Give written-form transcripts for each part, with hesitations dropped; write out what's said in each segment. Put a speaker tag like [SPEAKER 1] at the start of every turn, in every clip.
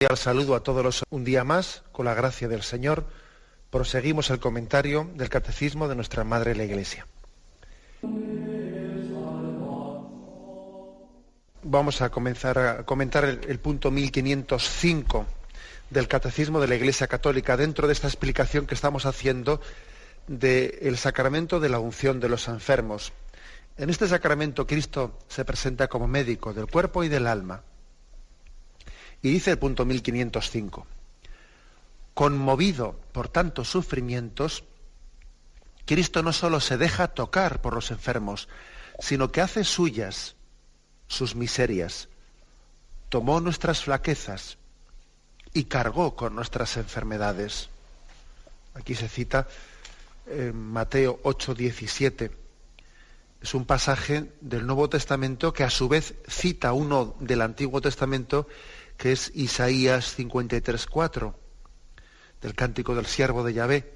[SPEAKER 1] Al saludo a todos un día más, con la gracia del Señor, proseguimos el comentario del Catecismo de nuestra Madre la Iglesia. Vamos a comenzar a comentar el punto 1505 del Catecismo de la Iglesia Católica, dentro de esta explicación que estamos haciendo del sacramento de la unción de los enfermos. En este sacramento Cristo se presenta como médico del cuerpo y del alma. Y dice el punto 1505, conmovido por tantos sufrimientos, Cristo no solo se deja tocar por los enfermos, sino que hace suyas sus miserias, tomó nuestras flaquezas y cargó con nuestras enfermedades. Aquí se cita Mateo 8:17. Es un pasaje del Nuevo Testamento que a su vez cita uno del Antiguo Testamento, que es Isaías 53:4, del Cántico del Siervo de Yahvé.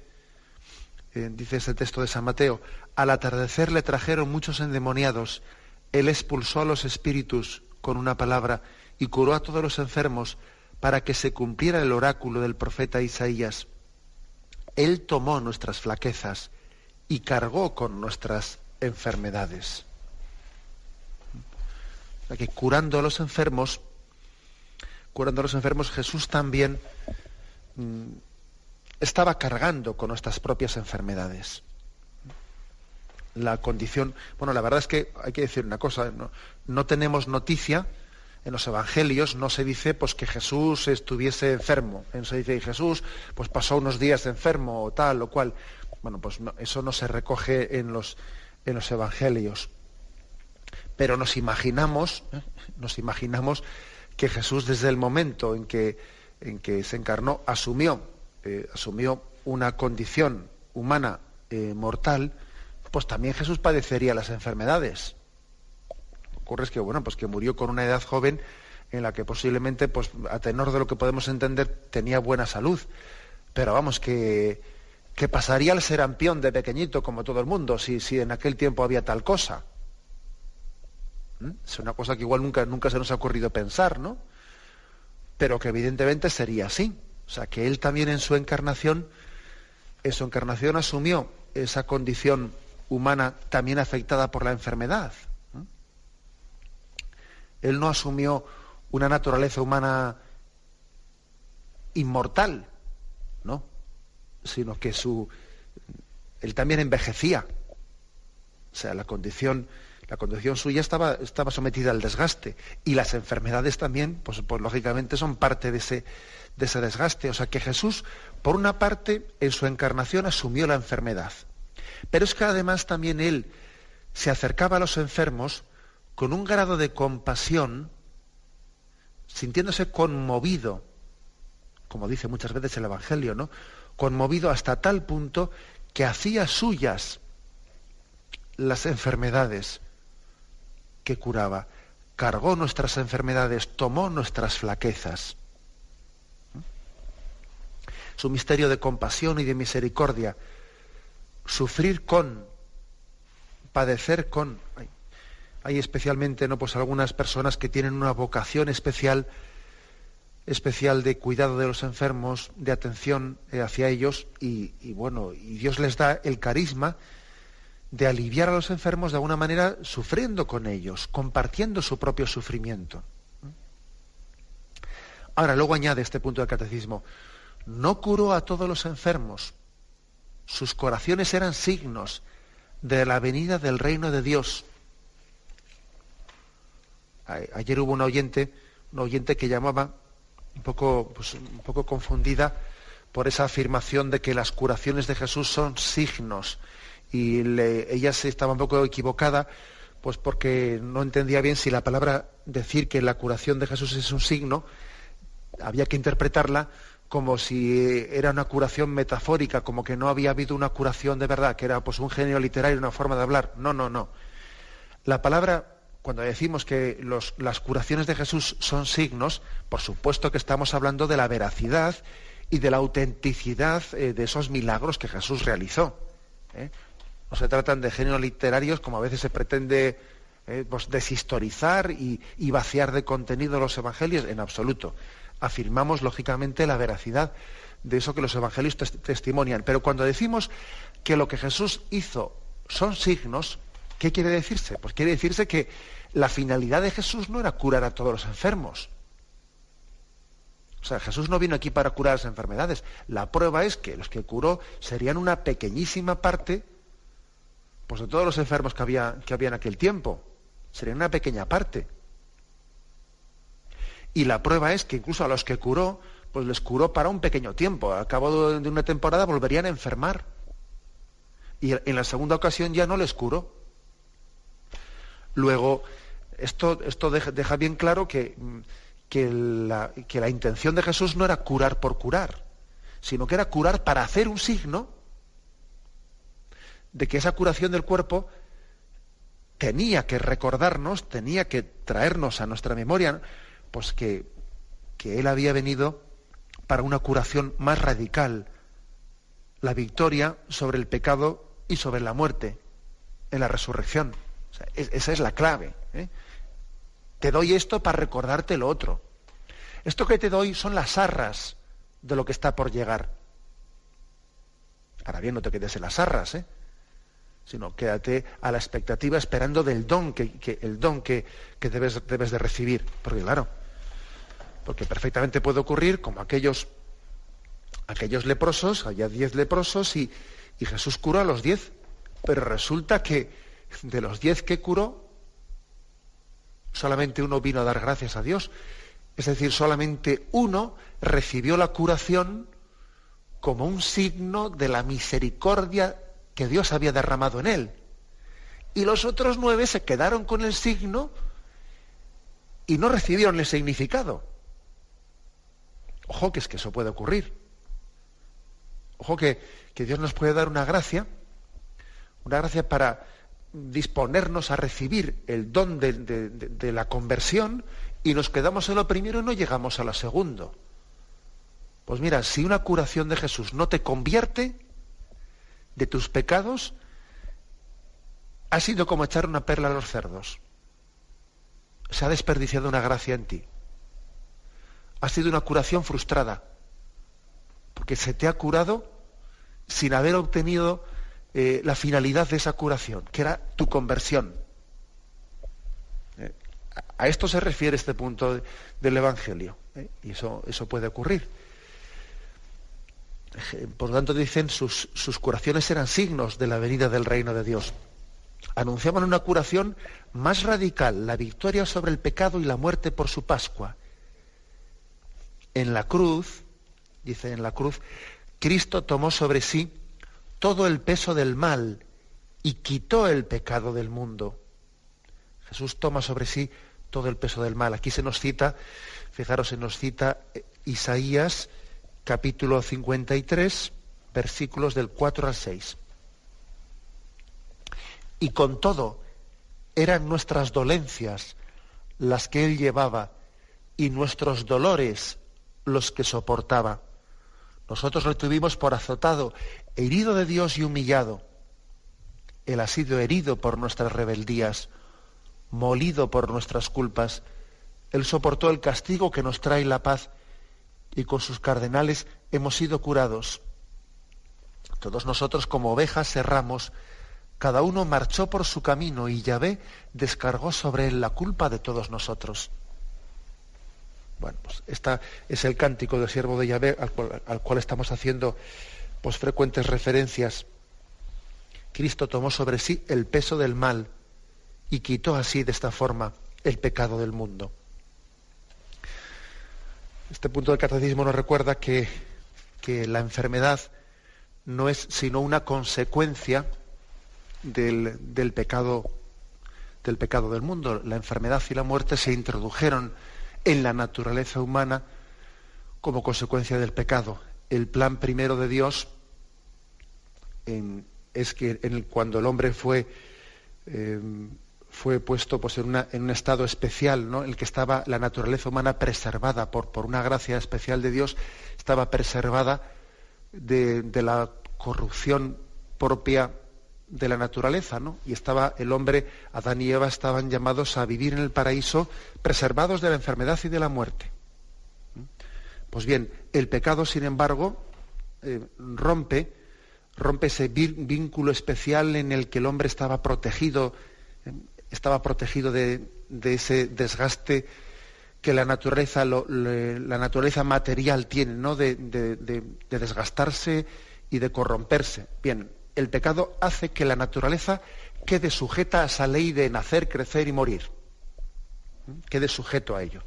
[SPEAKER 1] Dice este texto de San Mateo: al atardecer le trajeron muchos endemoniados, él expulsó a los espíritus con una palabra y curó a todos los enfermos, para que se cumpliera el oráculo del profeta Isaías. Él tomó nuestras flaquezas y cargó con nuestras enfermedades. O sea que curando a los enfermos, Jesús también estaba cargando con nuestras propias enfermedades. La condición, la verdad es que hay que decir una cosa, no tenemos noticia, en los evangelios no se dice pues que Jesús estuviese enfermo, se dice que Jesús pues pasó unos días enfermo o tal o cual. Eso no se recoge en los evangelios. Pero nos imaginamos que Jesús, desde el momento en que se encarnó, asumió una condición humana mortal, pues también Jesús padecería las enfermedades. Lo que ocurre es que que murió con una edad joven en la que posiblemente, pues a tenor de lo que podemos entender, tenía buena salud. Pero que pasaría el serampión de pequeñito como todo el mundo, si en aquel tiempo había tal cosa. Es una cosa que igual nunca se nos ha ocurrido pensar, ¿no? Pero que evidentemente sería así. O sea, que él también en su encarnación asumió esa condición humana también afectada por la enfermedad. Él no asumió una naturaleza humana inmortal, ¿no? Sino que él también envejecía. O sea, la condición suya estaba sometida al desgaste, y las enfermedades también, pues lógicamente son parte de ese desgaste. O sea que Jesús, por una parte, en su encarnación asumió la enfermedad, pero es que además también él se acercaba a los enfermos con un grado de compasión, sintiéndose conmovido, como dice muchas veces el Evangelio, ¿no? Conmovido hasta tal punto que hacía suyas las enfermedades que curaba, cargó nuestras enfermedades, tomó nuestras flaquezas. Su misterio de compasión y de misericordia, sufrir con, padecer con. Hay especialmente, pues algunas personas que tienen una vocación especial de cuidado de los enfermos, de atención hacia ellos, y Dios les da el carisma de aliviar a los enfermos de alguna manera, sufriendo con ellos, compartiendo su propio sufrimiento. Ahora, luego añade este punto del catecismo: no curó a todos los enfermos, sus curaciones eran signos de la venida del reino de Dios. Ayer hubo una oyente que llamaba un poco confundida por esa afirmación de que las curaciones de Jesús son signos. Y ella se estaba un poco equivocada, pues porque no entendía bien si la palabra decir que la curación de Jesús es un signo, había que interpretarla como si era una curación metafórica, como que no había habido una curación de verdad, que era pues un genio literario, una forma de hablar. No. La palabra, cuando decimos que las curaciones de Jesús son signos, por supuesto que estamos hablando de la veracidad y de la autenticidad de esos milagros que Jesús realizó. No se tratan de genios literarios, como a veces se pretende pues deshistorizar y vaciar de contenido los evangelios, en absoluto. Afirmamos lógicamente la veracidad de eso que los evangelios testimonian. Pero cuando decimos que lo que Jesús hizo son signos, ¿qué quiere decirse? Pues quiere decirse que la finalidad de Jesús no era curar a todos los enfermos. O sea, Jesús no vino aquí para curar las enfermedades. La prueba es que los que curó serían una pequeñísima parte, pues, de todos los enfermos que había en aquel tiempo. Serían una pequeña parte. Y la prueba es que incluso a los que curó, pues les curó para un pequeño tiempo. Al cabo de una temporada volverían a enfermar. Y en la segunda ocasión ya no les curó. Luego, esto deja bien claro que la intención de Jesús no era curar por curar, sino que era curar para hacer un signo de que esa curación del cuerpo tenía que recordarnos, tenía que traernos a nuestra memoria, pues que Él había venido para una curación más radical, la victoria sobre el pecado y sobre la muerte en la resurrección. O sea, esa es la clave. Te doy esto para recordarte lo otro. Esto que te doy son las arras de lo que está por llegar. Ahora bien, no te quedes en las arras, sino quédate a la expectativa esperando del don que debes de recibir. Porque claro, porque perfectamente puede ocurrir como aquellos leprosos, había 10 leprosos y Jesús curó a los 10, pero resulta que de los 10 que curó, solamente uno vino a dar gracias a Dios. Es decir, solamente uno recibió la curación como un signo de la misericordia que Dios había derramado en él. Y los otros 9 se quedaron con el signo y no recibieron el significado. Ojo, que es que eso puede ocurrir. Ojo que Dios nos puede dar una gracia para disponernos a recibir el don de la conversión, y nos quedamos en lo primero y no llegamos a lo segundo. Pues mira, si una curación de Jesús no te convierte de tus pecados, ha sido como echar una perla a los cerdos. Se ha desperdiciado una gracia en ti. Ha sido una curación frustrada, porque se te ha curado sin haber obtenido la finalidad de esa curación, que era tu conversión. A esto se refiere este punto del Evangelio, y eso puede ocurrir. Por lo tanto, dicen, sus curaciones eran signos de la venida del reino de Dios. Anunciaban una curación más radical, la victoria sobre el pecado y la muerte por su Pascua. En la cruz, dice, en la cruz, Cristo tomó sobre sí todo el peso del mal y quitó el pecado del mundo. Jesús toma sobre sí todo el peso del mal. Aquí se nos cita Isaías capítulo 53, versículos del 4 al 6. Y con todo, eran nuestras dolencias las que él llevaba y nuestros dolores los que soportaba. Nosotros lo tuvimos por azotado, herido de Dios y humillado. Él ha sido herido por nuestras rebeldías, molido por nuestras culpas. Él soportó el castigo que nos trae la paz, y con sus cardenales hemos sido curados. Todos nosotros como ovejas erramos, cada uno marchó por su camino, y Yahvé descargó sobre él la culpa de todos nosotros. Bueno, pues este es el cántico del siervo de Yahvé al cual estamos haciendo pues frecuentes referencias. Cristo tomó sobre sí el peso del mal y quitó así, de esta forma, el pecado del mundo. Este punto del catecismo nos recuerda que la enfermedad no es sino una consecuencia del pecado del mundo. La enfermedad y la muerte se introdujeron en la naturaleza humana como consecuencia del pecado. El plan primero de Dios es que cuando el hombre fue puesto pues en un estado especial, ¿no?, en el que estaba la naturaleza humana preservada por una gracia especial de Dios, estaba preservada de la corrupción propia de la naturaleza, ¿no? Y estaba el hombre, Adán y Eva estaban llamados a vivir en el paraíso, preservados de la enfermedad y de la muerte. Pues bien, el pecado, sin embargo, rompe ese vínculo especial en el que el hombre estaba protegido de ese desgaste que la naturaleza material tiene, ¿no? de desgastarse y de corromperse. Bien, el pecado hace que la naturaleza quede sujeta a esa ley de nacer, crecer y morir. Quede sujeto a ello.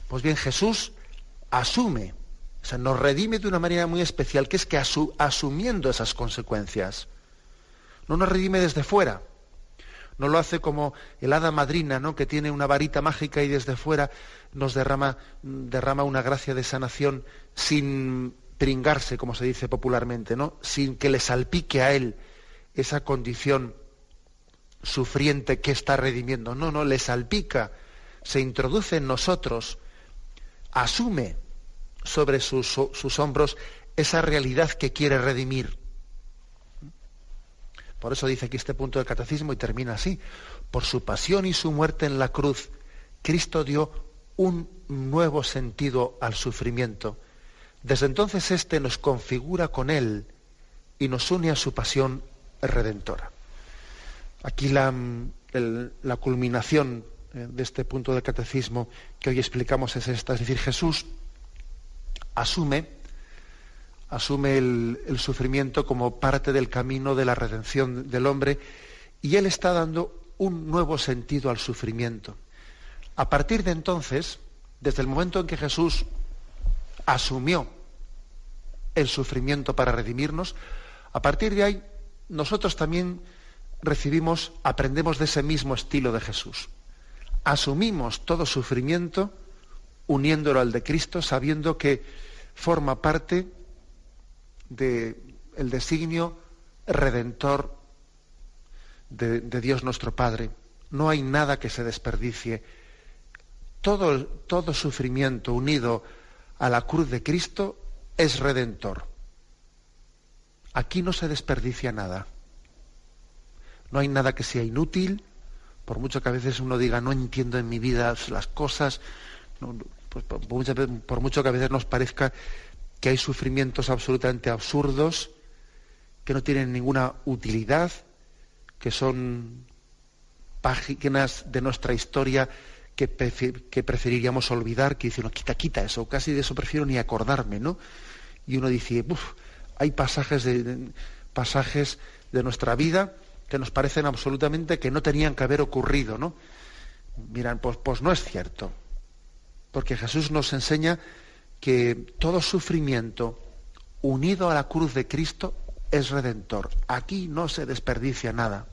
[SPEAKER 1] Pues bien, Jesús asume, o sea, nos redime de una manera muy especial, que es que asumiendo esas consecuencias. No nos redime desde fuera. No lo hace como el hada madrina, ¿no?, que tiene una varita mágica y desde fuera nos derrama una gracia de sanación sin pringarse, como se dice popularmente, ¿no?, sin que le salpique a él esa condición sufriente que está redimiendo. No, le salpica, se introduce en nosotros, asume sobre sus hombros esa realidad que quiere redimir. Por eso dice aquí este punto del catecismo y termina así: por su pasión y su muerte en la cruz, Cristo dio un nuevo sentido al sufrimiento. Desde entonces éste nos configura con él y nos une a su pasión redentora. Aquí la culminación de este punto del catecismo que hoy explicamos es esta, es decir, Jesús asume el sufrimiento como parte del camino de la redención del hombre, y él está dando un nuevo sentido al sufrimiento. A partir de entonces, desde el momento en que Jesús asumió el sufrimiento para redimirnos, a partir de ahí nosotros también aprendemos de ese mismo estilo de Jesús. Asumimos todo sufrimiento uniéndolo al de Cristo, sabiendo que forma parte del designio redentor de Dios nuestro Padre. No hay nada que se desperdicie. Todo sufrimiento unido a la cruz de Cristo es redentor. Aquí no se desperdicia nada. No hay nada que sea inútil, por mucho que a veces uno diga no entiendo en mi vida las cosas, pues por mucho que a veces nos parezca que hay sufrimientos absolutamente absurdos, que no tienen ninguna utilidad, que son páginas de nuestra historia que preferiríamos olvidar, que dicen, no, quita eso, casi de eso prefiero ni acordarme, ¿no? Y uno dice, hay pasajes de nuestra vida que nos parecen absolutamente que no tenían que haber ocurrido, ¿no? Miran, pues no es cierto, porque Jesús nos enseña que todo sufrimiento unido a la cruz de Cristo es redentor. Aquí no se desperdicia nada.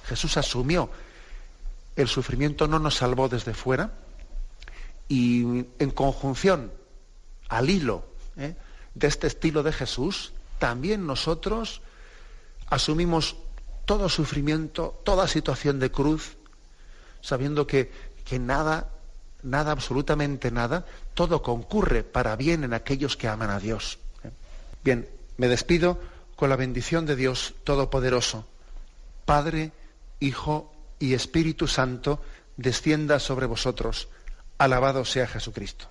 [SPEAKER 1] Jesús asumió el sufrimiento, no nos salvó desde fuera, y en conjunción, al hilo de este estilo de Jesús, también nosotros asumimos todo sufrimiento, toda situación de cruz, sabiendo que nada, absolutamente nada, todo concurre para bien en aquellos que aman a Dios. Bien, me despido con la bendición de Dios Todopoderoso. Padre, Hijo y Espíritu Santo, descienda sobre vosotros. Alabado sea Jesucristo.